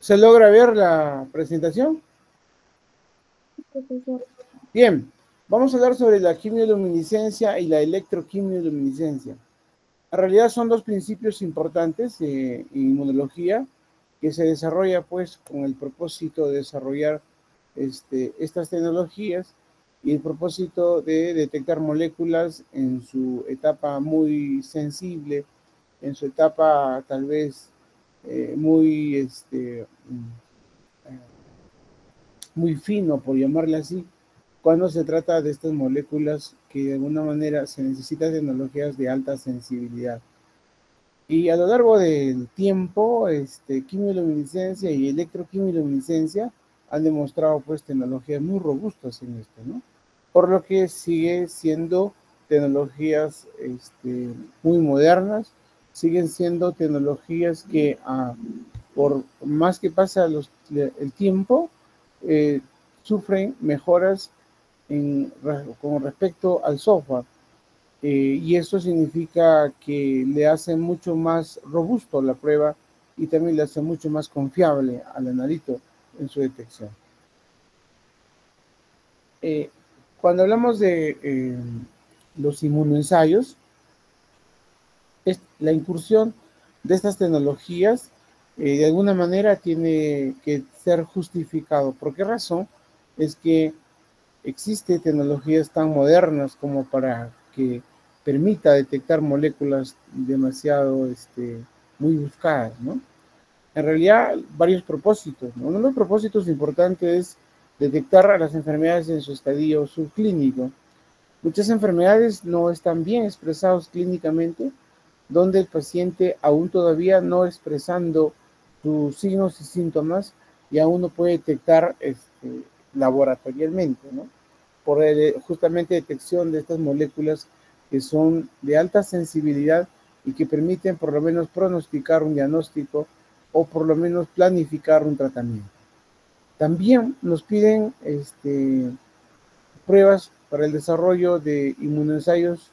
¿Se logra ver la presentación? Profesor. Bien, vamos a hablar sobre la quimioluminiscencia y la electroquimioluminiscencia. En realidad son dos principios importantes en inmunología que se desarrolla pues con el propósito de desarrollar estas tecnologías y el propósito de detectar moléculas en su etapa muy sensible, en su etapa tal vez muy, muy fino, por llamarle así, cuando se trata de estas moléculas que de alguna manera se necesitan tecnologías de alta sensibilidad. Y a lo largo del tiempo, quimioluminiscencia y electroquimioluminiscencia han demostrado pues tecnologías muy robustas en esto, ¿no? Por lo que sigue siendo tecnologías muy modernas, siguen siendo tecnologías que por más que pasa el tiempo, sufren mejoras con respecto al software. Y eso significa que le hace mucho más robusto la prueba y también le hace mucho más confiable al analito en su detección. Cuando hablamos de los inmunoensayos, la incursión de estas tecnologías de alguna manera tiene que ser justificado. ¿Por qué razón? Es que existen tecnologías tan modernas como para que permita detectar moléculas demasiado muy buscadas, ¿no? En realidad, varios propósitos, ¿no? Uno de los propósitos importantes es detectar a las enfermedades en su estadio subclínico. Muchas enfermedades no están bien expresadas clínicamente, donde el paciente aún todavía no expresando sus signos y síntomas y aún no puede detectar laboratorialmente, ¿no? Por justamente detección de estas moléculas que son de alta sensibilidad y que permiten por lo menos pronosticar un diagnóstico o por lo menos planificar un tratamiento. También nos piden pruebas para el desarrollo de inmunoensayos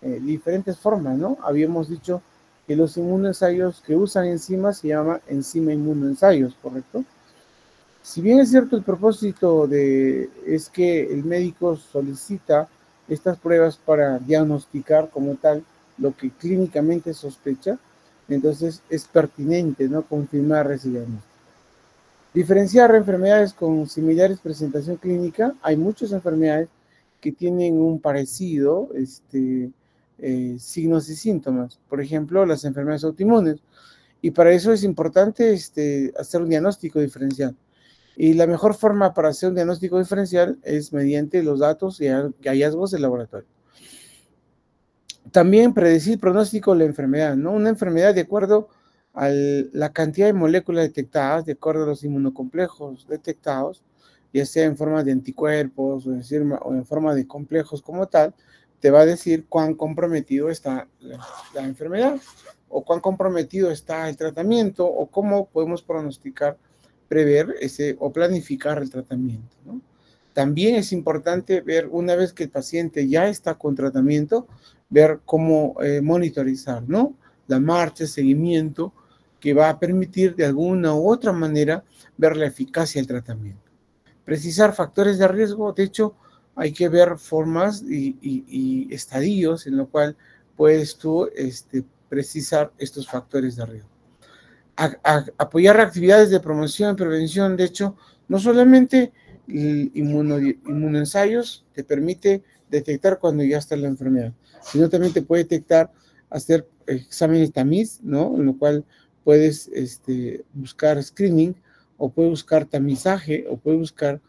diferentes formas, ¿no? Habíamos dicho que los inmunoensayos que usan enzimas se llaman enzima inmunoensayos, ¿correcto? Si bien es cierto, el propósito es que el médico solicita estas pruebas para diagnosticar como tal lo que clínicamente sospecha, entonces es pertinente, ¿no?, confirmar ese diagnóstico. Diferenciar enfermedades con similares presentación clínica. Hay muchas enfermedades que tienen un parecido signos y síntomas. Por ejemplo, las enfermedades autoinmunes. Y para eso es importante hacer un diagnóstico diferencial. Y la mejor forma para hacer un diagnóstico diferencial es mediante los datos y hallazgos del laboratorio. También predecir pronóstico de la enfermedad, ¿no? Una enfermedad de acuerdo a la cantidad de moléculas detectadas, de acuerdo a los inmunocomplejos detectados, ya sea en forma de anticuerpos o en forma de complejos como tal, te va a decir cuán comprometido está la enfermedad o cuán comprometido está el tratamiento o cómo podemos pronosticar, prever o planificar el tratamiento, ¿no? También es importante ver, una vez que el paciente ya está con tratamiento, ver cómo monitorizar, ¿no?, la marcha, seguimiento, que va a permitir de alguna u otra manera ver la eficacia del tratamiento. Precisar factores de riesgo. De hecho, hay que ver formas y estadios en lo cual puedes tú precisar estos factores de riesgo. Apoyar actividades de promoción y prevención. De hecho, no solamente inmunoensayos te permite detectar cuando ya está la enfermedad, sino también te puede detectar, hacer exámenes tamiz, ¿no?, en lo cual puedes buscar screening o puedes buscar tamizaje o puedes buscar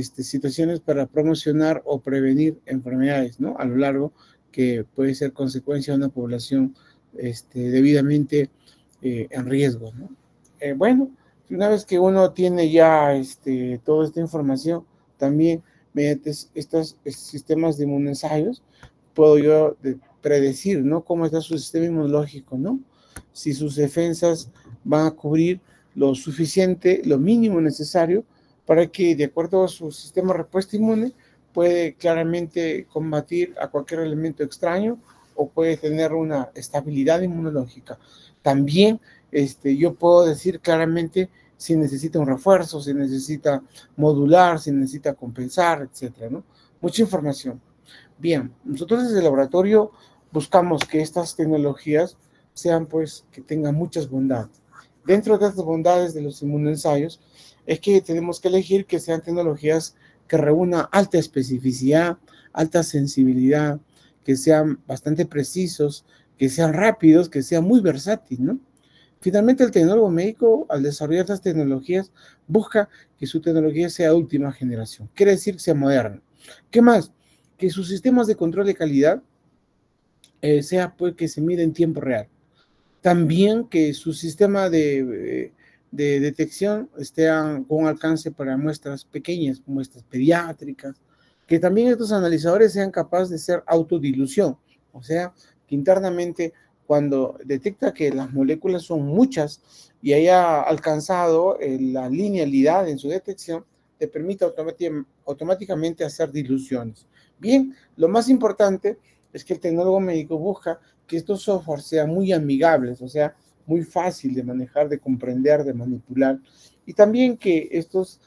situaciones para promocionar o prevenir enfermedades, ¿no?, a lo largo, que puede ser consecuencia de una población debidamente en riesgo, ¿no? Bueno, una vez que uno tiene ya toda esta información, también mediante estos sistemas de inmunoensayos, puedo yo predecir, ¿no?, cómo está su sistema inmunológico, ¿no?, si sus defensas van a cubrir lo suficiente, lo mínimo necesario para que, de acuerdo a su sistema de respuesta inmune, puede claramente combatir a cualquier elemento extraño o puede tener una estabilidad inmunológica. También yo puedo decir claramente si necesita un refuerzo, si necesita modular, si necesita compensar, etcétera, ¿no? Mucha información. Bien, nosotros desde el laboratorio buscamos que estas tecnologías sean, pues, que tengan muchas bondades. Dentro de estas bondades de los inmunoensayos es que tenemos que elegir que sean tecnologías que reúnan alta especificidad, alta sensibilidad, que sean bastante precisos, que sean rápidos, que sean muy versátiles, ¿no? Finalmente, el tecnólogo médico, al desarrollar estas tecnologías, busca que su tecnología sea de última generación. Quiere decir que sea moderna. ¿Qué más? Que sus sistemas de control de calidad sea, pues, que se mide en tiempo real. También que su sistema de detección esté con alcance para muestras pequeñas, muestras pediátricas, que también estos analizadores sean capaces de ser autodilución, o sea, que internamente cuando detecta que las moléculas son muchas y haya alcanzado la linealidad en su detección, te permite automáticamente hacer diluciones. Bien, lo más importante es que el tecnólogo médico busca que estos softwares sean muy amigables, o sea, muy fácil de manejar, de comprender, de manipular, y también que estas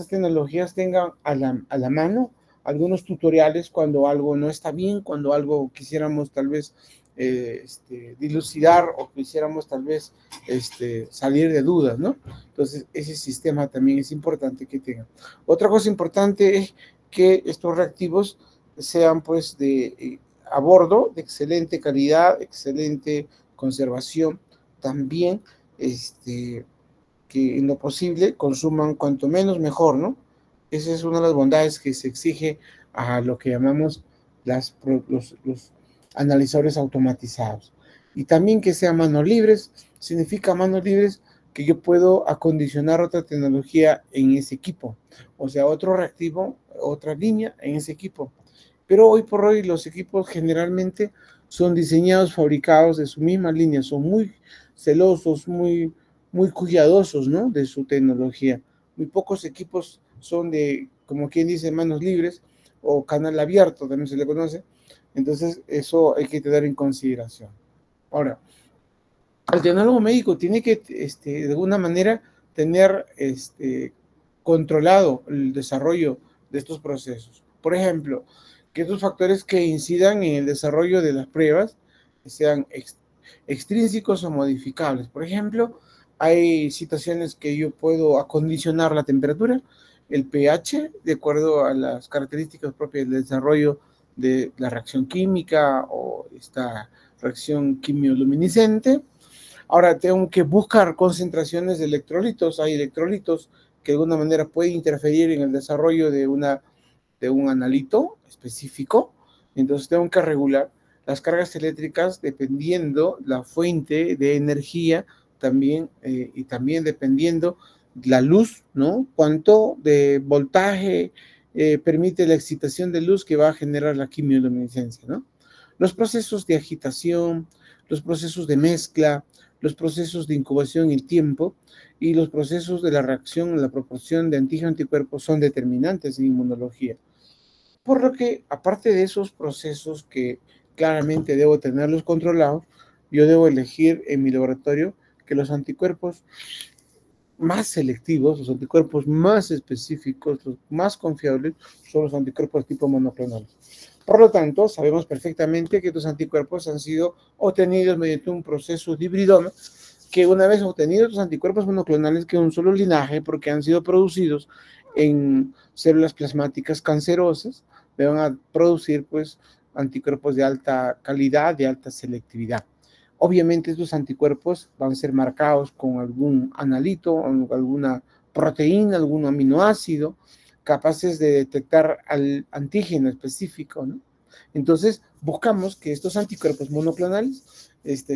tecnologías tengan a la mano algunos tutoriales cuando algo no está bien, cuando algo quisiéramos tal vez dilucidar o quisiéramos tal vez salir de dudas, ¿no? Entonces, ese sistema también es importante que tengan. Otra cosa importante es que estos reactivos sean pues a bordo de excelente calidad, excelente conservación, también que en lo posible consuman cuanto menos mejor, ¿no? Esa es una de las bondades que se exige a lo que llamamos los analizadores automatizados. Y también que sean manos libres, significa manos libres que yo puedo acondicionar otra tecnología en ese equipo, o sea, otro reactivo, otra línea en ese equipo. Pero hoy por hoy los equipos generalmente son diseñados, fabricados de su misma línea, son muy celosos, muy cuidadosos, ¿no? De su tecnología. Muy pocos equipos son de, como quien dice, manos libres o canal abierto, también se le conoce. Entonces, eso hay que tener en consideración. Ahora, el tecnólogo médico tiene que, de alguna manera, tener controlado el desarrollo de estos procesos. Por ejemplo, que estos factores que incidan en el desarrollo de las pruebas sean extrínsecos o modificables. Por ejemplo, hay situaciones que yo puedo acondicionar la temperatura, el pH, de acuerdo a las características propias del desarrollo de la reacción química o esta reacción quimioluminiscente. Ahora tengo que buscar concentraciones de electrolitos. Hay electrolitos que de alguna manera pueden interferir en el desarrollo de un analito específico. Entonces tengo que regular las cargas eléctricas dependiendo la fuente de energía también y también dependiendo la luz, ¿no? Cuánto de voltaje permite la excitación de luz que va a generar la quimioluminiscencia, ¿no? Los procesos de agitación, los procesos de mezcla, los procesos de incubación en tiempo y los procesos de la reacción, la proporción de antígeno-anticuerpos son determinantes en inmunología. Por lo que, aparte de esos procesos que claramente debo tenerlos controlados, yo debo elegir en mi laboratorio que los anticuerpos más selectivos, los anticuerpos más específicos, los más confiables, son los anticuerpos tipo monoclonal. Por lo tanto, sabemos perfectamente que estos anticuerpos han sido obtenidos mediante un proceso de hibridoma, que una vez obtenidos los anticuerpos monoclonales, que un solo linaje, porque han sido producidos en células plasmáticas cancerosas, van a producir pues anticuerpos de alta calidad, de alta selectividad. Obviamente estos anticuerpos van a ser marcados con algún analito, alguna proteína, algún aminoácido, capaces de detectar al antígeno específico, ¿no? Entonces, buscamos que estos anticuerpos monoclonales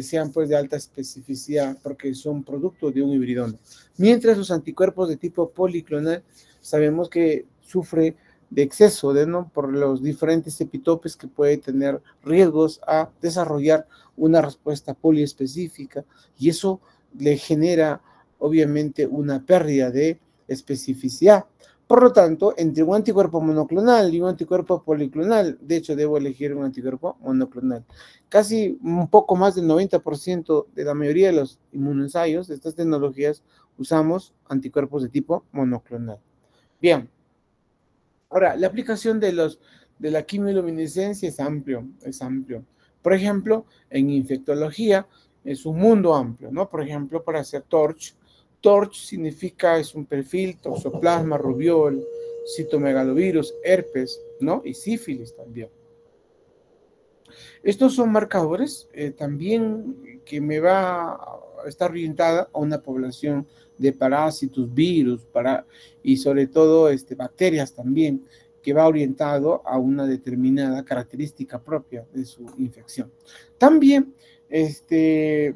sean pues de alta especificidad porque son producto de un hibridoma. Mientras los anticuerpos de tipo policlonal sabemos que sufre de exceso ¿no? Por los diferentes epitopes que puede tener riesgos a desarrollar una respuesta poliespecífica y eso le genera obviamente una pérdida de especificidad. Por lo tanto, entre un anticuerpo monoclonal y un anticuerpo policlonal, de hecho, debo elegir un anticuerpo monoclonal. Casi un poco más del 90% de la mayoría de los inmunoensayos de estas tecnologías usamos anticuerpos de tipo monoclonal. Bien, ahora, la aplicación de la quimioluminescencia es amplio, es amplio. Por ejemplo, en infectología es un mundo amplio, ¿no? Por ejemplo, para hacer TORCH. TORCH significa, es un perfil, toxoplasma, rubiol, citomegalovirus, herpes, ¿no? Y sífilis también. Estos son marcadores también que me va a estar orientada a una población de parásitos, virus, y sobre todo bacterias también, que va orientado a una determinada característica propia de su infección. También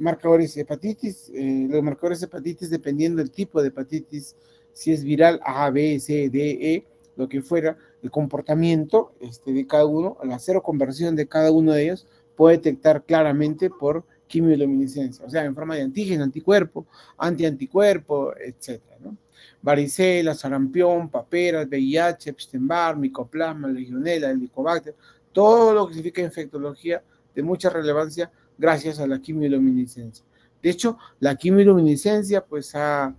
marcadores de hepatitis, los marcadores de hepatitis dependiendo del tipo de hepatitis, si es viral A, B, C, D, E, lo que fuera, el comportamiento de cada uno, la seroconversión de cada uno de ellos, puede detectar claramente por quimioluminescencia, o sea, en forma de antígeno, anticuerpo, antianticuerpo, etcétera, ¿no? Varicela, sarampión, paperas, VIH, Epstein-Barr, micoplasma, legionela, helicobacter, todo lo que significa infectología de mucha relevancia gracias a la quimioluminescencia. De hecho, la quimioluminescencia pues ha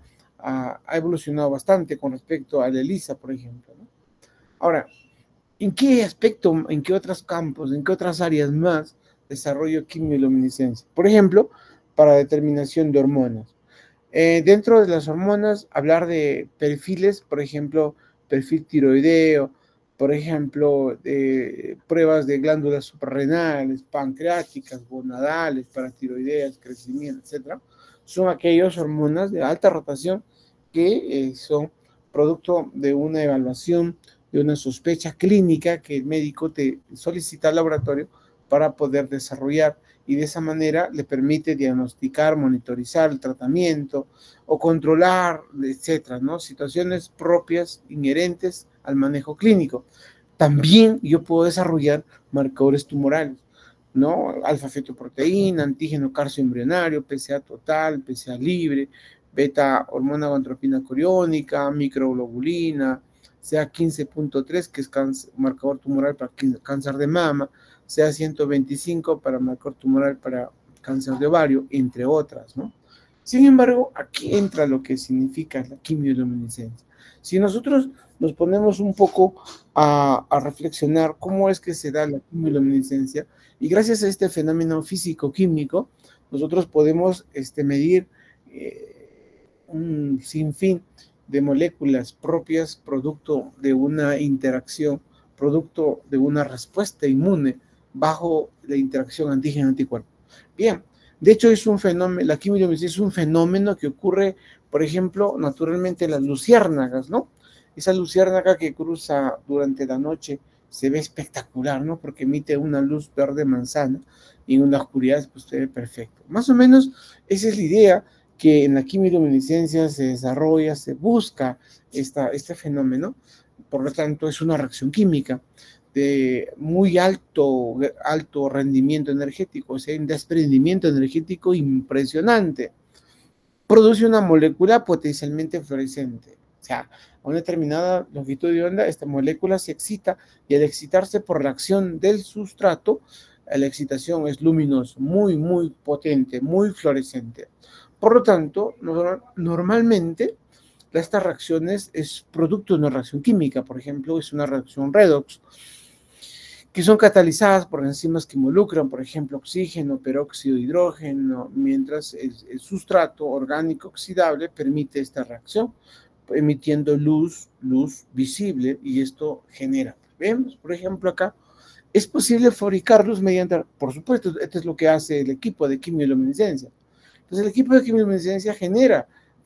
evolucionado bastante con respecto a la ELISA, por ejemplo, ¿no? Ahora, ¿en qué aspecto, en qué otros campos, en qué otras áreas más desarrollo quimioluminescencia? Por ejemplo, para determinación de hormonas. Dentro de las hormonas, hablar de perfiles, por ejemplo, perfil tiroideo, por ejemplo, pruebas de glándulas suprarrenales, pancreáticas, gonadales, paratiroideas, crecimiento, etcétera, son aquellas hormonas de alta rotación que son producto de una evaluación, de una sospecha clínica que el médico te solicita al laboratorio para poder desarrollar, y de esa manera le permite diagnosticar, monitorizar el tratamiento o controlar, etcétera, ¿no? Situaciones propias, inherentes al manejo clínico. También yo puedo desarrollar marcadores tumorales, ¿no? Alfa-fetoproteína, antígeno carcioembrionario, PSA total, PSA libre, beta hormona gontropina coriónica, microglobulina, sea 15.3, que es marcador tumoral para cáncer de mama, sea 125 para marcador tumoral para cáncer de ovario, entre otras, ¿no? Sin embargo, aquí entra lo que significa la quimioluminescencia. Si nosotros nos ponemos un poco a reflexionar cómo es que se da la quimioluminescencia, y gracias a este fenómeno físico-químico, nosotros podemos medir un sinfín de moléculas propias, producto de una interacción, producto de una respuesta inmune bajo la interacción antígeno-anticuerpo. Bien, de hecho es un fenómeno, la quimioluminescencia es un fenómeno que ocurre, por ejemplo, naturalmente en las luciérnagas, ¿no? Esa luciérnaga que cruza durante la noche se ve espectacular, ¿no? Porque emite una luz verde manzana y en la oscuridad pues se ve perfecto. Más o menos esa es la idea, que en la quimioluminescencia se desarrolla, se busca este fenómeno. Por lo tanto, es una reacción química de muy alto rendimiento energético, o sea, un desprendimiento energético impresionante. Produce una molécula potencialmente fluorescente. O sea, a una determinada longitud de onda, esta molécula se excita, y al excitarse por la acción del sustrato, la excitación es luminosa, muy, muy potente, muy fluorescente. Por lo tanto, normalmente estas reacciones es producto de una reacción química, por ejemplo, es una reacción redox, que son catalizadas por enzimas que involucran, por ejemplo, oxígeno, peróxido de hidrógeno, mientras el sustrato orgánico oxidable permite esta reacción, emitiendo luz visible, y esto genera. Vemos, por ejemplo, acá, es posible fabricar luz mediante, por supuesto, esto es lo que hace el equipo de quimioluminescencia. Entonces, el equipo de quimioluminescencia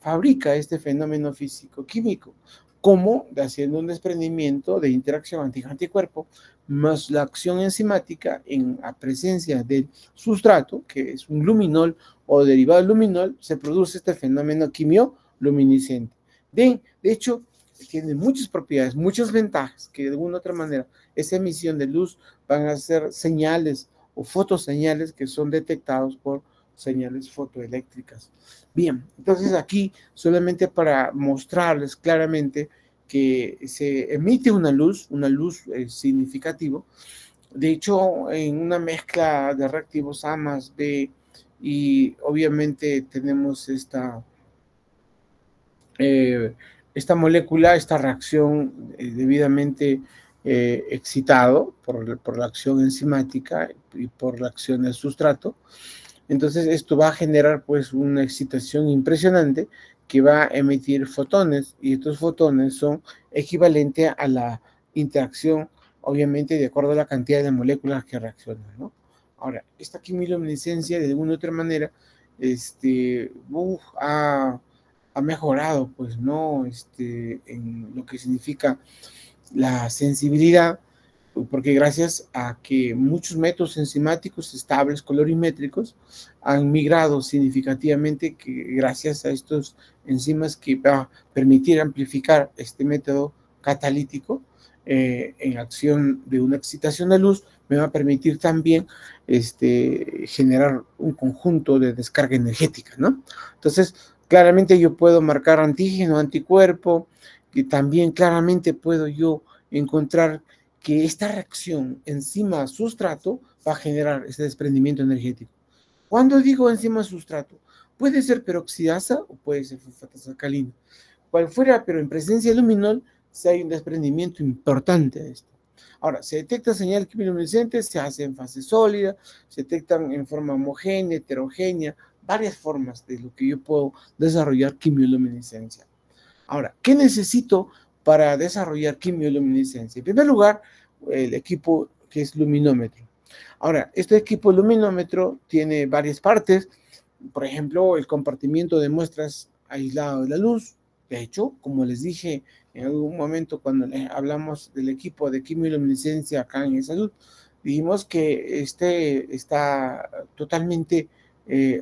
fabrica este fenómeno físico-químico, como haciendo un desprendimiento de interacción antígeno-anticuerpo, más la acción enzimática en la presencia del sustrato, que es un luminol o derivado del luminol, se produce este fenómeno quimioluminescente. De hecho, tiene muchas propiedades, muchas ventajas, que de alguna u otra manera esa emisión de luz van a ser señales o fotoseñales que son detectados por señales fotoeléctricas. Bien, entonces aquí solamente para mostrarles claramente que se emite una luz significativa. De hecho, en una mezcla de reactivos A más B, y obviamente tenemos esta molécula, esta reacción debidamente excitado por la acción enzimática y por la acción del sustrato. Entonces esto va a generar pues una excitación impresionante que va a emitir fotones, y estos fotones son equivalentes a la interacción, obviamente de acuerdo a la cantidad de moléculas que reaccionan, ¿no? Ahora, esta quimiluminiscencia de alguna u otra manera ha mejorado, pues, ¿no? En lo que significa la sensibilidad, porque gracias a que muchos métodos enzimáticos estables, colorimétricos, han migrado significativamente, que gracias a estos enzimas que va a permitir amplificar este método catalítico en acción de una excitación de luz, me va a permitir también generar un conjunto de descarga energética, ¿no? Entonces, claramente yo puedo marcar antígeno, anticuerpo, y también claramente puedo yo encontrar que esta reacción enzima-sustrato va a generar ese desprendimiento energético. Cuando digo enzima-sustrato, puede ser peroxidasa o puede ser fosfatasa alcalina. Cual fuera, pero en presencia de luminol, si hay un desprendimiento importante de esto. Ahora, se detecta señal quimiluminescente, se hace en fase sólida, se detectan en forma homogénea, heterogénea, varias formas de lo que yo puedo desarrollar quimioluminescencia. Ahora, ¿qué necesito para desarrollar quimioluminescencia? En primer lugar, el equipo que es luminómetro. Ahora, este equipo luminómetro tiene varias partes, por ejemplo, el compartimiento de muestras aislado de la luz. De hecho, como les dije en algún momento cuando hablamos del equipo de quimioluminescencia acá en Salud, dijimos que está totalmente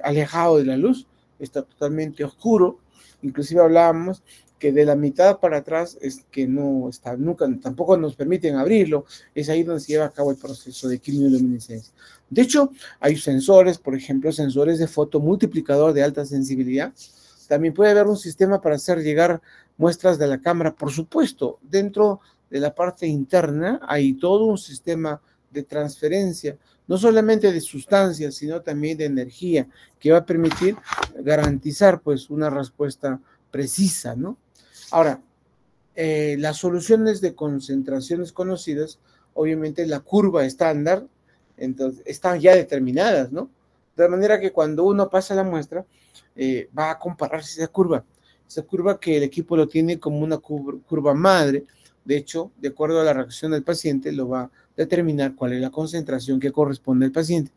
alejado de la luz, está totalmente oscuro. Inclusive hablábamos que de la mitad para atrás es que no está, nunca, tampoco nos permiten abrirlo, es ahí donde se lleva a cabo el proceso de quimioluminescencia. De hecho, hay sensores, por ejemplo, sensores de fotomultiplicador de alta sensibilidad. También puede haber un sistema para hacer llegar muestras de la cámara. Por supuesto, dentro de la parte interna hay todo un sistema de transferencia, no solamente de sustancias, sino también de energía, que va a permitir garantizar pues una respuesta precisa, ¿no? Ahora, las soluciones de concentraciones conocidas, obviamente la curva estándar, entonces están ya determinadas, ¿no? De manera que cuando uno pasa la muestra, va a compararse esa curva que el equipo lo tiene como una curva madre. De hecho, de acuerdo a la reacción del paciente, lo va a determinar cuál es la concentración que corresponde al paciente.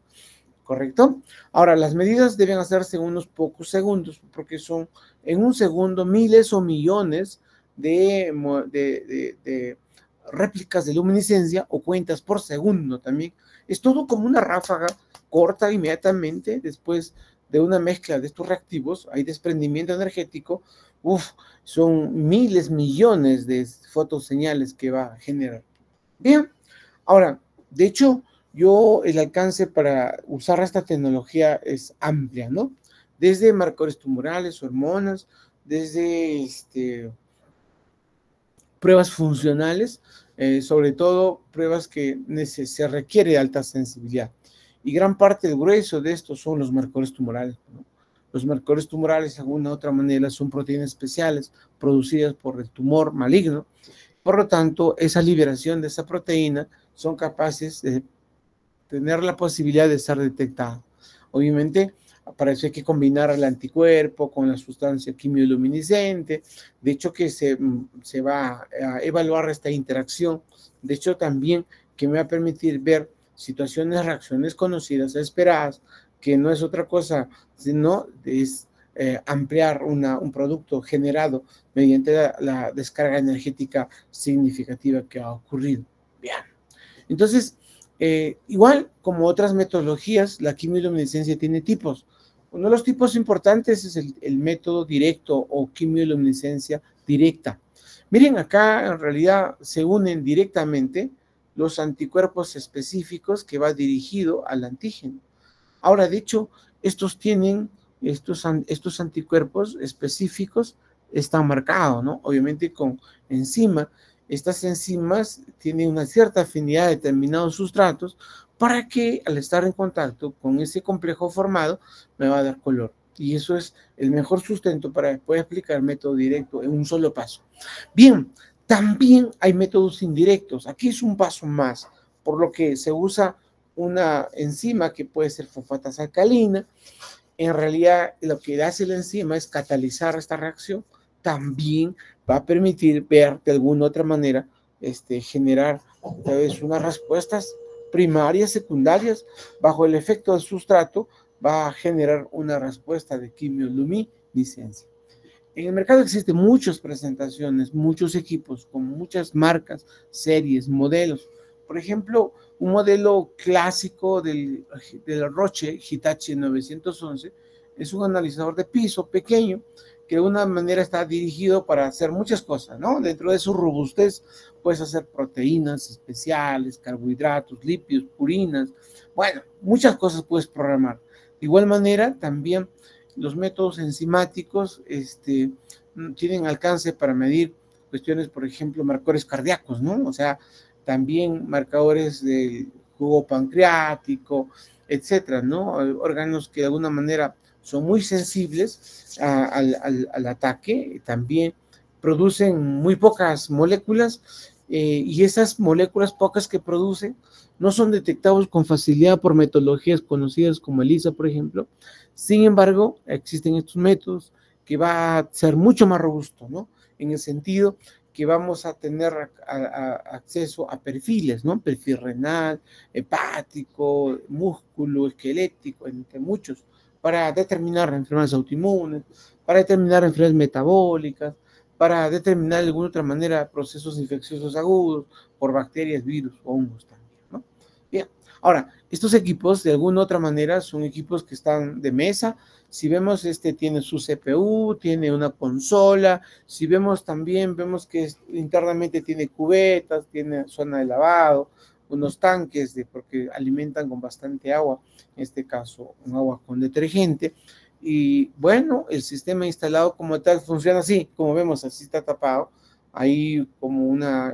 ¿Correcto? Ahora, las medidas deben hacerse en unos pocos segundos, porque son en un segundo miles o millones de réplicas de luminiscencia o cuentas por segundo también. Es todo como una ráfaga corta inmediatamente después de una mezcla de estos reactivos, hay desprendimiento energético, son miles, millones de fotoseñales que va a generar. Bien, ahora, de hecho, el alcance para usar esta tecnología es amplia, ¿no? Desde marcadores tumorales, hormonas, desde pruebas funcionales, sobre todo pruebas que se requiere de alta sensibilidad. Y gran parte del grueso de estos son los marcadores tumorales, ¿no? Los marcadores tumorales, de alguna u otra manera, son proteínas especiales producidas por el tumor maligno. Por lo tanto, esa liberación de esa proteína son capaces de tener la posibilidad de ser detectada. Obviamente, para eso hay que combinar el anticuerpo con la sustancia quimioluminiscente. De hecho, que se va a evaluar esta interacción. De hecho, también que me va a permitir ver situaciones, reacciones conocidas, esperadas, que no es otra cosa, sino es ampliar un producto generado mediante la descarga energética significativa que ha ocurrido. Bien. Entonces, igual como otras metodologías, la quimioluminescencia tiene tipos. Uno de los tipos importantes es el método directo o quimioluminescencia directa. Miren, acá en realidad se unen directamente los anticuerpos específicos que va dirigido al antígeno. Ahora, de hecho, estos anticuerpos específicos está marcado, ¿no? Obviamente con enzima. Estas enzimas tienen una cierta afinidad a determinados sustratos para que al estar en contacto con ese complejo formado me va a dar color. Y eso es el mejor sustento para poder explicar el método directo en un solo paso. Bien, también hay métodos indirectos. Aquí es un paso más, por lo que se usa una enzima que puede ser fosfatasa alcalina. En realidad, lo que hace la enzima es catalizar esta reacción. También va a permitir ver de alguna otra manera generar tal vez unas respuestas primarias, secundarias, bajo el efecto del sustrato, va a generar una respuesta de quimioluminiscencia. En el mercado existen muchas presentaciones, muchos equipos con muchas marcas, series, modelos. Por ejemplo, un modelo clásico del Roche Hitachi 911 es un analizador de piso pequeño que de una manera está dirigido para hacer muchas cosas, ¿no? Dentro de su robustez puedes hacer proteínas especiales, carbohidratos, lípidos, purinas, bueno, muchas cosas puedes programar. De igual manera, también los métodos enzimáticos tienen alcance para medir cuestiones, por ejemplo, marcadores cardíacos, ¿no? O sea, también marcadores del jugo pancreático, etcétera, ¿no? Órganos que de alguna manera son muy sensibles al ataque, también producen muy pocas moléculas y esas moléculas pocas que producen no son detectados con facilidad por metodologías conocidas como ELISA, por ejemplo. Sin embargo, existen estos métodos que va a ser mucho más robusto, ¿no? En el sentido que vamos a tener acceso a perfiles, ¿no? Perfil renal, hepático, músculo, esquelético, entre muchos, para determinar enfermedades autoinmunes, para determinar enfermedades metabólicas, para determinar de alguna otra manera procesos infecciosos agudos por bacterias, virus o hongos también, ¿no? Bien, ahora, estos equipos de alguna otra manera son equipos que están de mesa. Si vemos, tiene su CPU, tiene una consola. Si vemos también, vemos que internamente tiene cubetas, tiene zona de lavado, unos tanques porque alimentan con bastante agua, en este caso un agua con detergente. Y bueno, el sistema instalado como tal funciona así, como vemos, así está tapado. Hay como una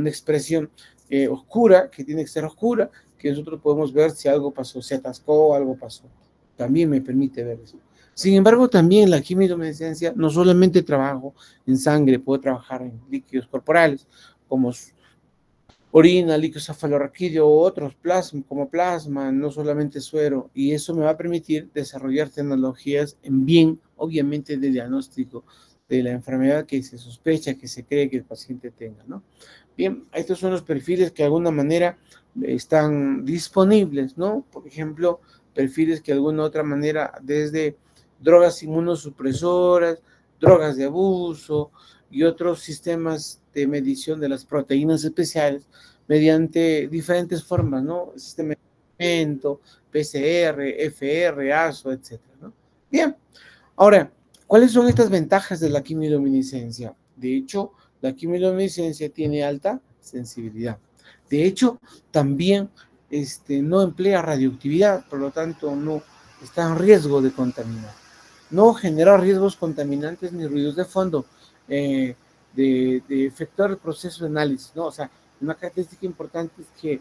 expresión oscura, que tiene que ser oscura, que nosotros podemos ver si algo pasó, se atascó, algo pasó. También me permite ver eso. Sin embargo, también la quimiluminiscencia no solamente trabajo en sangre, puedo trabajar en líquidos corporales, como orina, líquido cefalorraquídeo o otros como plasma, no solamente suero, y eso me va a permitir desarrollar tecnologías en bien, obviamente, de diagnóstico de la enfermedad que se sospecha, que se cree que el paciente tenga, ¿no? Bien, estos son los perfiles que de alguna manera están disponibles, ¿no? Por ejemplo, perfiles que de alguna otra manera, desde drogas inmunosupresoras, drogas de abuso y otros sistemas de medición de las proteínas especiales mediante diferentes formas, ¿no? Sistema de medicamento, PCR, FR, ASO, etcétera, ¿no? Bien, ahora, ¿cuáles son estas ventajas de la quimiluminiscencia? De hecho, la quimiluminiscencia tiene alta sensibilidad. De hecho, también no emplea radioactividad, por lo tanto, no está en riesgo de contaminar. No genera riesgos contaminantes ni ruidos de fondo de efectuar el proceso de análisis, ¿no? O sea, una característica importante es que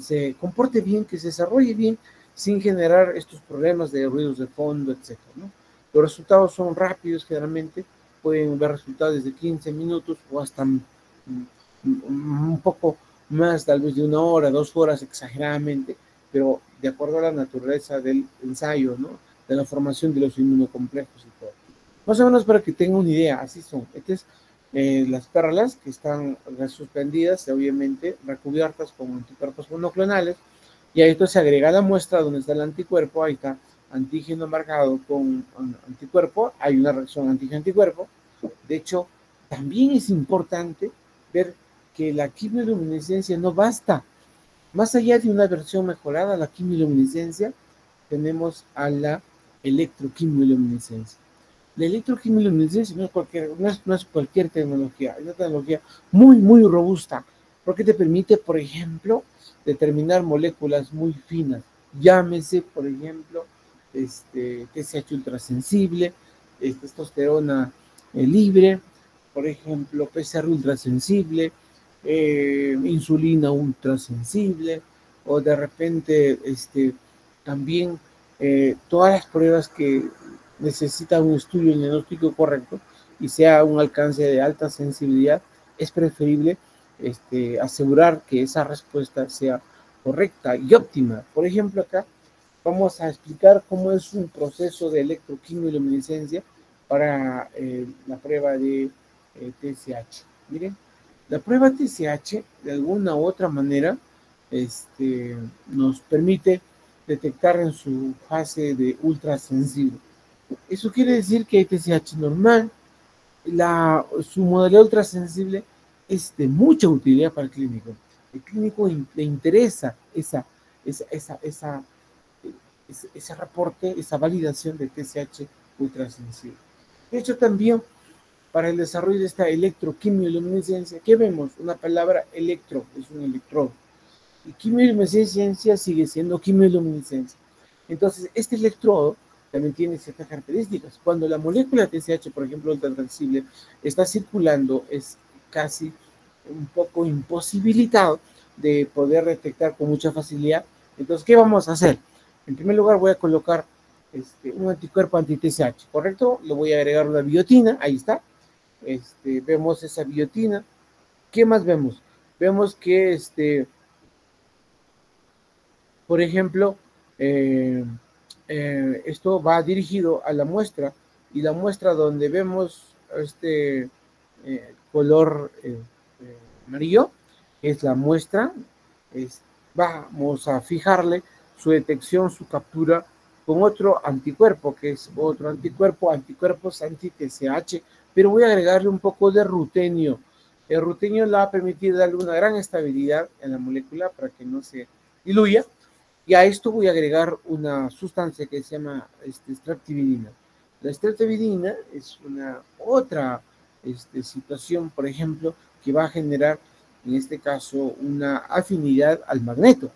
se comporte bien, que se desarrolle bien, sin generar estos problemas de ruidos de fondo, etcétera, ¿no? Los resultados son rápidos, generalmente pueden ver resultados desde 15 minutos o hasta un poco más, tal vez de 1 hora, 2 horas exageradamente, pero de acuerdo a la naturaleza del ensayo, ¿no? De la formación de los inmunocomplejos y todo. Más o menos para que tengan una idea, así son. Estas las pérlas que están suspendidas, obviamente recubiertas con anticuerpos monoclonales, y a esto se agrega la muestra donde está el anticuerpo, ahí está antígeno marcado con anticuerpo, hay una reacción antígeno-anticuerpo. De hecho, también es importante ver que la quimiluminiscencia no basta. Más allá de una versión mejorada, la quimiluminiscencia, tenemos a la electroquimiluminiscencia. La electroquimiluminiscencia no es cualquier tecnología, es una tecnología muy, muy robusta, porque te permite, por ejemplo, determinar moléculas muy finas. Llámese, por ejemplo, TSH ultrasensible, testosterona libre, por ejemplo, PCR ultrasensible, insulina ultrasensible, o de repente también todas las pruebas que necesitan un estudio diagnóstico correcto y sea un alcance de alta sensibilidad, es preferible asegurar que esa respuesta sea correcta y óptima. Por ejemplo, acá vamos a explicar cómo es un proceso de electroquimioluminescencia para la prueba de TSH. Miren, la prueba TSH, de alguna u otra manera, nos permite detectar en su fase de ultrasensible. Eso quiere decir que hay TSH normal, su modalidad ultrasensible es de mucha utilidad para el clínico. El clínico le interesa ese reporte, esa validación de TSH ultrasensible. De hecho, también para el desarrollo de esta electroquimioluminescencia, ¿qué vemos? Una palabra electro, es un electrodo. Y quimioluminescencia sigue siendo quimioluminescencia. Entonces, este electrodo también tiene ciertas características. Cuando la molécula TSH, por ejemplo, ultrasensible, está circulando, es casi un poco imposibilitado de poder detectar con mucha facilidad. Entonces, ¿qué vamos a hacer? En primer lugar, voy a colocar un anticuerpo anti-TSH, ¿correcto? Le voy a agregar una biotina, ahí está. Vemos esa biotina. ¿Qué más vemos? Vemos que por ejemplo, esto va dirigido a la muestra, y la muestra donde vemos color amarillo es la muestra. Vamos a fijarle su detección, su captura con otro anticuerpo, que es otro anticuerpo, anticuerpos anti-TSH, pero voy a agregarle un poco de rutenio. El rutenio le va a permitir darle una gran estabilidad en la molécula para que no se diluya. Y a esto voy a agregar una sustancia que se llama streptavidina. La streptavidina es una otra situación, por ejemplo, que va a generar, en este caso, una afinidad al magneto.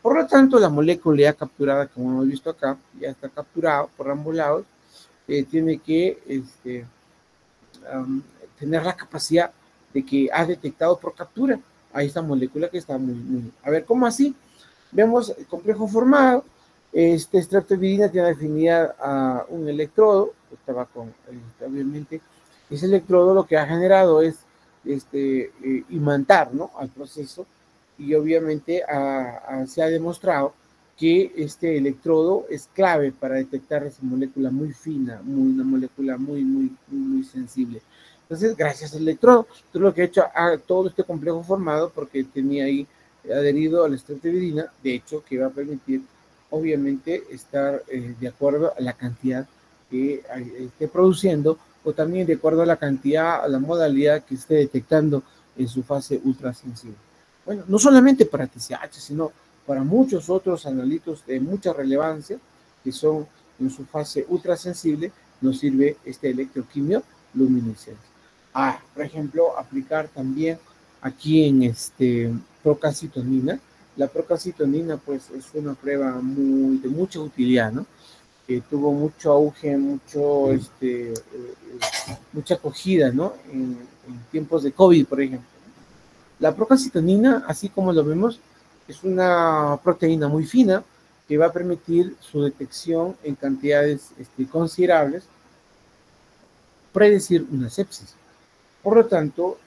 Por lo tanto, la molécula ya capturada, como hemos visto acá, ya está capturada por ambos lados, tiene que tener la capacidad de que ha detectado por captura a esta molécula que está muy. A ver, ¿cómo así? Vemos el complejo formado. Streptavidina tiene afinidad a un electrodo, estaba con, obviamente, ese electrodo lo que ha generado es imantar, ¿no?, al proceso, y obviamente se ha demostrado que este electrodo es clave para detectar esa molécula muy fina, una molécula muy sensible. Entonces, gracias al electrodo, todo lo que ha hecho a todo este complejo formado, porque tenía ahí adherido a la streptavidina, de hecho, que va a permitir, obviamente, estar de acuerdo a la cantidad que esté produciendo, o también de acuerdo a la cantidad, a la modalidad que esté detectando en su fase ultrasensible. Bueno, no solamente para TSH, sino para muchos otros analitos de mucha relevancia, que son en su fase ultrasensible, nos sirve este electroquimio luminiscencia. Por ejemplo, aplicar también aquí en procalcitonina. La procalcitonina, pues, es una prueba de mucha utilidad, ¿no? Que tuvo mucho auge, mucha acogida, ¿no? En tiempos de COVID, por ejemplo. La procalcitonina, así como lo vemos, es una proteína muy fina que va a permitir su detección en cantidades considerables, predecir una sepsis. Por lo tanto,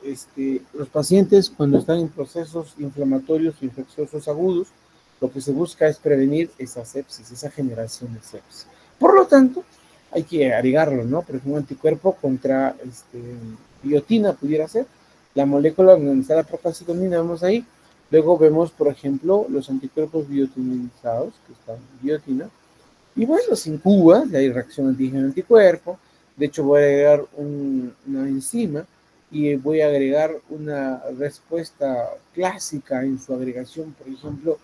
los pacientes, cuando están en procesos inflamatorios o infecciosos agudos, lo que se busca es prevenir esa sepsis, esa generación de sepsis. Por lo tanto, hay que agregarlo, ¿no? Por ejemplo, un anticuerpo contra biotina pudiera ser. La molécula donde está la procalcitonina, vemos ahí. Luego vemos, por ejemplo, los anticuerpos biotinizados, que están en biotina. Y bueno, se incuba, hay reacción antígeno-anticuerpo. De hecho, voy a agregar una enzima y voy a agregar una respuesta clásica en su agregación. Por ejemplo,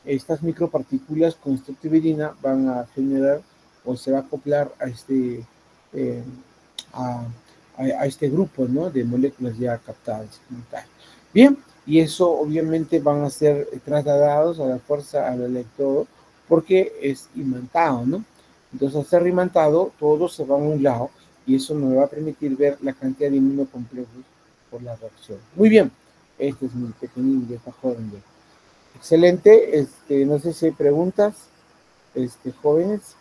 estas micropartículas con streptavidina van a generar o se va a acoplar a este grupo, ¿no?, de moléculas ya captadas. Bien, y eso obviamente van a ser trasladados a la fuerza al electrodo porque es imantado, ¿no? Entonces, al ser imantado, todo se va a un lado y eso me va a permitir ver la cantidad de inmunocomplejos por la reacción. Muy bien, este es mi pequeñín, ya está joven. Excelente, no sé si hay preguntas, jóvenes.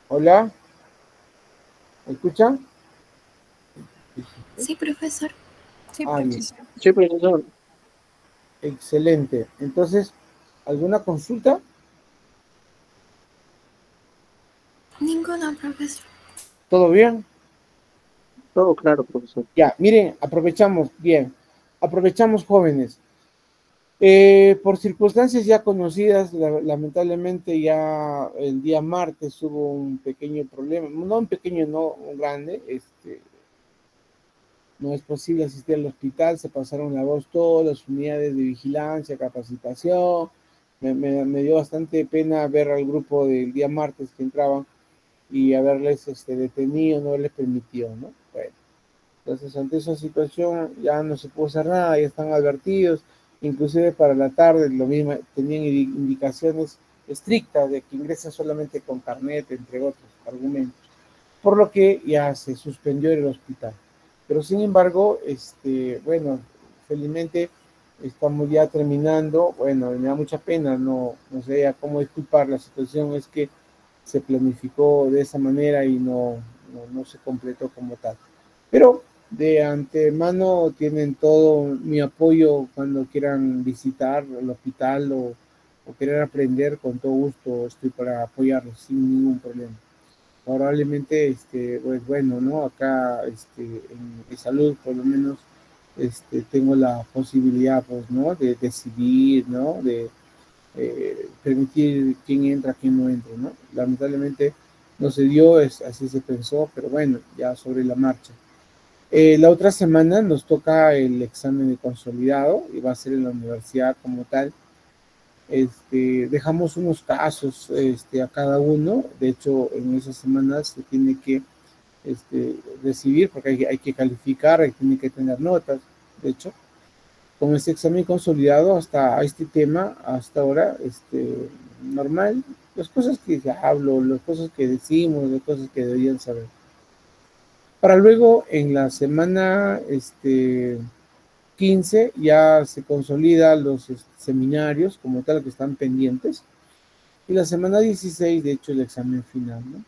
Hola, ¿me escuchan? Sí, profesor. Sí, Bien. profesor. Sí, profesor. Excelente. Entonces, ¿alguna consulta? Ninguna, profesor. ¿Todo bien? Todo claro, profesor. Ya, miren, aprovechamos, bien, aprovechamos jóvenes. Por circunstancias ya conocidas, lamentablemente ya el día martes hubo un pequeño problema, no un pequeño, no un grande, no es posible asistir al hospital, se pasaron la voz todas las unidades de vigilancia, capacitación, me dio bastante pena ver al grupo del día martes que entraban y haberles detenido, no les permitió, ¿no? Bueno, entonces ante esa situación ya no se pudo hacer nada, ya están advertidos, inclusive para la tarde lo mismo, tenían indicaciones estrictas de que ingresen solamente con carnet, entre otros argumentos, por lo que ya se suspendió el hospital. Pero sin embargo, bueno, felizmente estamos ya terminando, bueno, me da mucha pena, no sé cómo disculpar, la situación es que se planificó de esa manera y no se completó como tal. Pero de antemano tienen todo mi apoyo cuando quieran visitar el hospital o querer aprender, con todo gusto estoy para apoyarlos sin ningún problema. Probablemente, pues bueno, ¿no? Acá, en salud, por lo menos, tengo la posibilidad, pues, ¿no? De decidir, ¿no? De permitir quién entra, quién no entra, ¿no? Lamentablemente no se dio, así se pensó, pero bueno, ya sobre la marcha. La otra semana nos toca el examen de consolidado y va a ser en la universidad como tal. Dejamos unos casos a cada uno. De hecho, en esas semanas se tiene que recibir, porque hay que calificar, tiene que tener notas. De hecho, con este examen consolidado hasta este tema, hasta ahora, normal, las cosas que hablo, las cosas que decimos, las cosas que deberían saber. Para luego, en la semana 15, ya se consolidan los seminarios como tal que están pendientes. Y la semana 16, de hecho, el examen final, ¿no?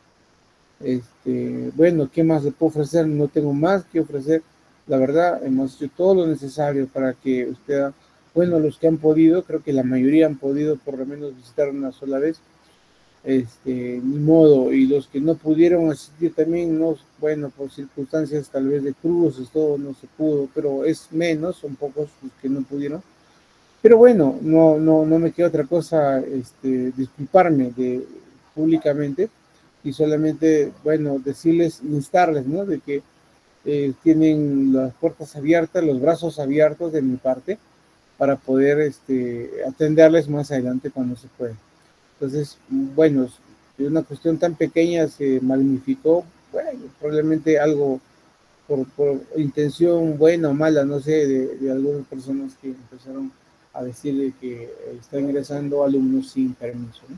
Bueno, ¿qué más le puedo ofrecer? No tengo más que ofrecer. La verdad, hemos hecho todo lo necesario para que usted, bueno, los que han podido, creo que la mayoría han podido por lo menos visitar una sola vez, ni modo, y los que no pudieron asistir también, no, bueno, por circunstancias tal vez de cruces, todo no se pudo, pero es menos, son pocos los que no pudieron. Pero bueno, no me queda otra cosa, disculparme públicamente y solamente, bueno, decirles, instarles, ¿no? De que tienen las puertas abiertas, los brazos abiertos de mi parte para poder atenderles más adelante cuando se pueda. Entonces, bueno, de una cuestión tan pequeña se magnificó, bueno, probablemente algo por intención buena o mala, no sé, de algunas personas que empezaron a decirle que está ingresando alumnos sin permiso, ¿no?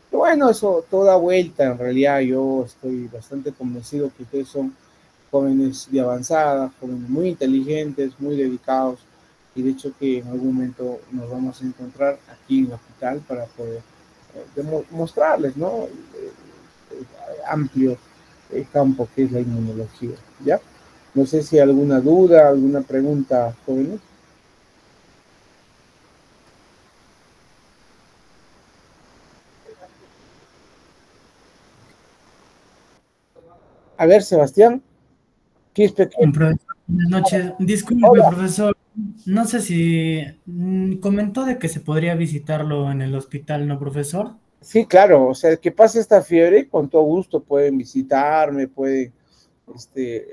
Pero bueno, eso toda vuelta, en realidad yo estoy bastante convencido que ustedes son jóvenes de avanzada, jóvenes muy inteligentes, muy dedicados, y de hecho que en algún momento nos vamos a encontrar aquí en el hospital para poder mostrarles, ¿no? Amplio campo que es la inmunología, ¿ya? No sé si hay alguna duda, alguna pregunta, jóvenes. A ver, Sebastián, Profesor, buenas noches. Disculpe, Hola. profesor. No sé si comentó de que se podría visitarlo en el hospital, ¿no, profesor? Sí, claro, o sea, que pase esta fiebre, con todo gusto pueden visitarme, pueden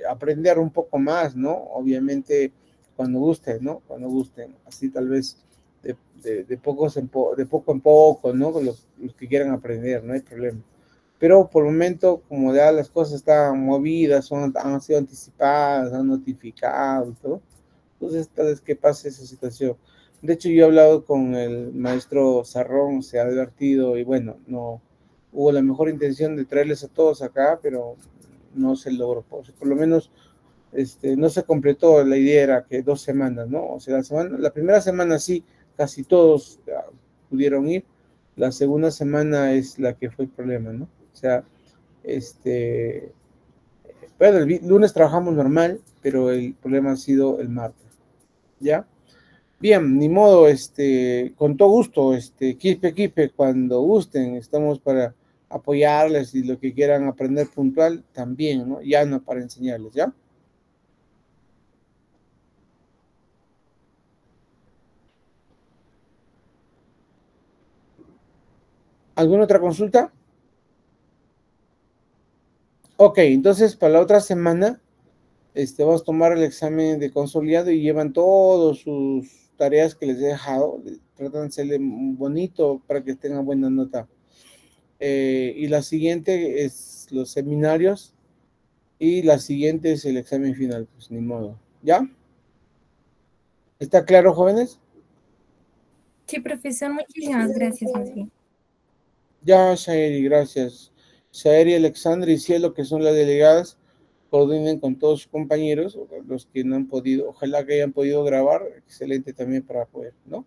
aprender un poco más, ¿no? Obviamente, cuando gusten, ¿no? Cuando gusten, así tal vez de poco en poco, ¿no? Los que quieran aprender, no hay problema. Pero por el momento, como ya las cosas están movidas, han sido anticipadas, han notificado y todo, entonces tal vez que pase esa situación. De hecho, yo he hablado con el maestro Sarrón, se ha advertido y bueno, hubo la mejor intención de traerles a todos acá, pero no se logró. Por lo menos no se completó. La idea era que 2 semanas, ¿no? O sea, la primera semana sí, casi todos pudieron ir. La segunda semana es la que fue el problema, ¿no? O sea, bueno, el lunes trabajamos normal, pero el problema ha sido el martes, ¿ya? Bien, ni modo, con todo gusto, equipe, cuando gusten, estamos para apoyarles y lo que quieran aprender puntual también, ¿no? Ya no para enseñarles, ¿ya? ¿Alguna otra consulta? Ok, entonces para la otra semana, vamos a tomar el examen de consolidado y llevan todas sus tareas que les he dejado, tratan de hacerle bonito para que tengan buena nota. Y la siguiente es los seminarios y la siguiente es el examen final, pues ni modo, ¿ya? ¿Está claro, jóvenes? Sí, profesor, muchísimas gracias, más bien. Ya, Shaeri, gracias. Shaeri, Alexandra y Cielo, que son las delegadas, coordinen con todos sus compañeros, los que no han podido, ojalá que hayan podido grabar, excelente también para poder, ¿no?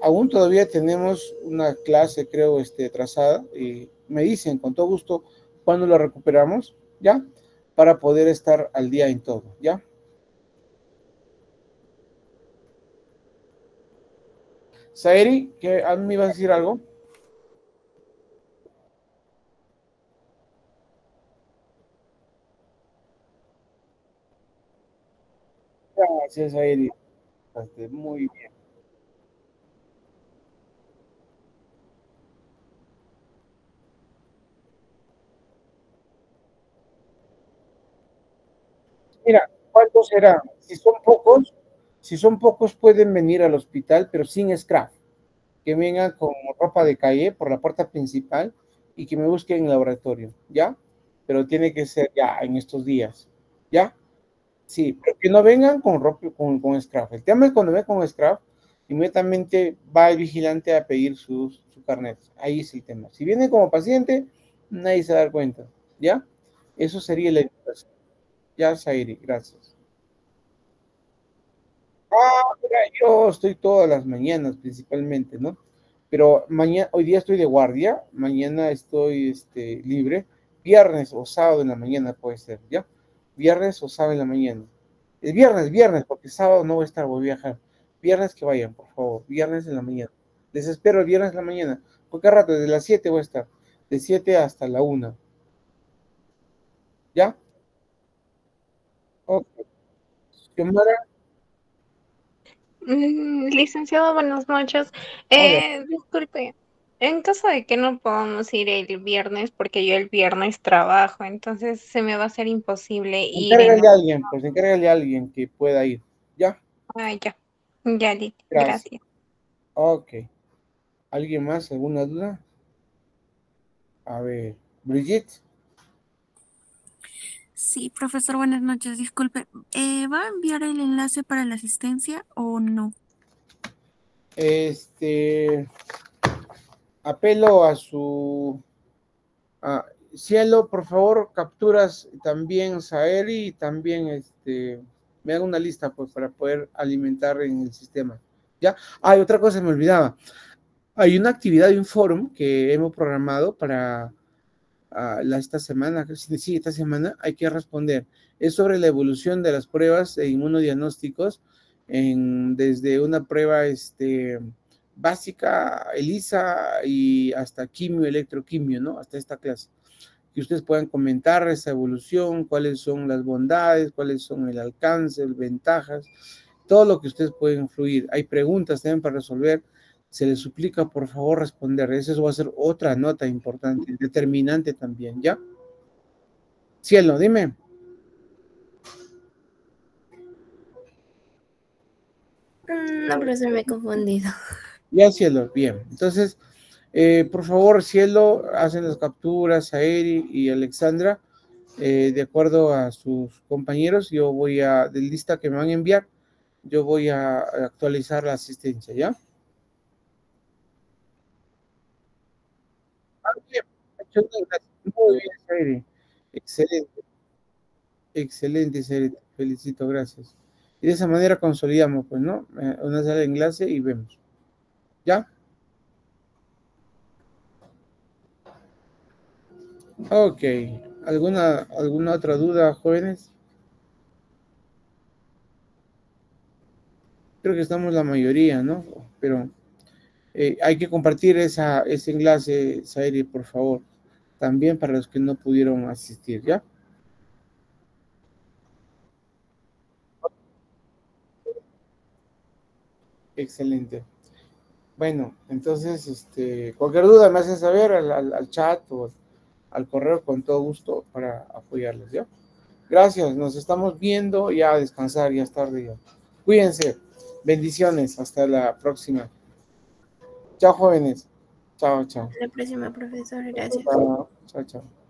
Aún todavía tenemos una clase, creo, atrasada, y me dicen con todo gusto cuándo la recuperamos, ¿ya? Para poder estar al día en todo, ¿ya? Saeri, ¿que a mí me ibas a decir algo? Gracias, Saeri. Muy bien. Mira, ¿cuántos serán? Si son pocos pueden venir al hospital, pero sin scrap. Que vengan con ropa de calle por la puerta principal y que me busquen en el laboratorio, ¿ya? Pero tiene que ser ya en estos días, ¿ya? Sí, pero que no vengan con ropa, con scrap. El tema es cuando vengan con scrap, inmediatamente va el vigilante a pedir su carnet. Ahí es el tema. Si viene como paciente, nadie se va a dar cuenta, ¿ya? Eso sería la invitación. Ya, Zairi, gracias. Mira, yo estoy todas las mañanas principalmente, ¿no? Pero mañana, hoy día estoy de guardia, mañana estoy libre, viernes o sábado en la mañana puede ser, ¿ya? Viernes o sábado en la mañana. El viernes, porque sábado no voy a estar, voy a viajar. Viernes que vayan, por favor, viernes en la mañana. Les espero el viernes en la mañana. ¿Por qué rato? Desde las 7 voy a estar, de 7 hasta la 1, ¿ya? Ok. Xiomara, Licenciado, buenas noches. hola. Disculpe, en caso de que no podamos ir el viernes, porque yo el viernes trabajo, entonces se me va a hacer imposible ir en... Encárgale a alguien, pues encárgale a alguien que pueda ir, ¿ya? Ah, ya, ya, Gracias. gracias. Ok. ¿Alguien más? ¿Alguna duda? A ver, Brigitte. Sí, profesor, buenas noches. Disculpe, ¿va a enviar el enlace para la asistencia o no? Apelo a su Cielo, por favor, capturas también Saeri y también me haga una lista pues para poder alimentar en el sistema. ¿Ya? Hay otra cosa, me olvidaba. Hay una actividad y un foro que hemos programado para esta semana, sí, esta semana hay que responder. Es sobre la evolución de las pruebas de inmunodiagnósticos desde una prueba básica, ELISA y hasta quimio, electroquimio, ¿no? Hasta esta clase. Que ustedes puedan comentar esa evolución, cuáles son las bondades, cuáles son el alcance, las ventajas, todo lo que ustedes pueden influir. Hay preguntas también para resolver. Se les suplica, por favor, responder. Eso va a ser otra nota importante, determinante también, ¿ya? Cielo, dime. No, profesor, me he confundido. Ya, Cielo, bien. Entonces, por favor, Cielo, hacen las capturas a Eri y Alexandra, de acuerdo a sus compañeros. Yo voy de lista que me van a enviar, yo voy a actualizar la asistencia, ¿ya? Muchas gracias. Muy bien, Zaire. Excelente, excelente, Zaire. Te felicito, gracias. Y de esa manera consolidamos, pues, ¿no? Una sala de enlace y vemos. ¿Ya? Ok. ¿Alguna otra duda, jóvenes? Creo que estamos la mayoría, ¿no? Pero hay que compartir ese enlace, Zaire, por favor. También para los que no pudieron asistir, ¿ya? Excelente. Bueno, entonces, cualquier duda me hacen saber al chat o al correo con todo gusto para apoyarles, ¿ya? Gracias, nos estamos viendo, ya a descansar, ya es tarde ya. Cuídense, bendiciones, hasta la próxima. Chao, jóvenes. Chao, chao. La próxima, profesor, gracias. Chao, chao, chao.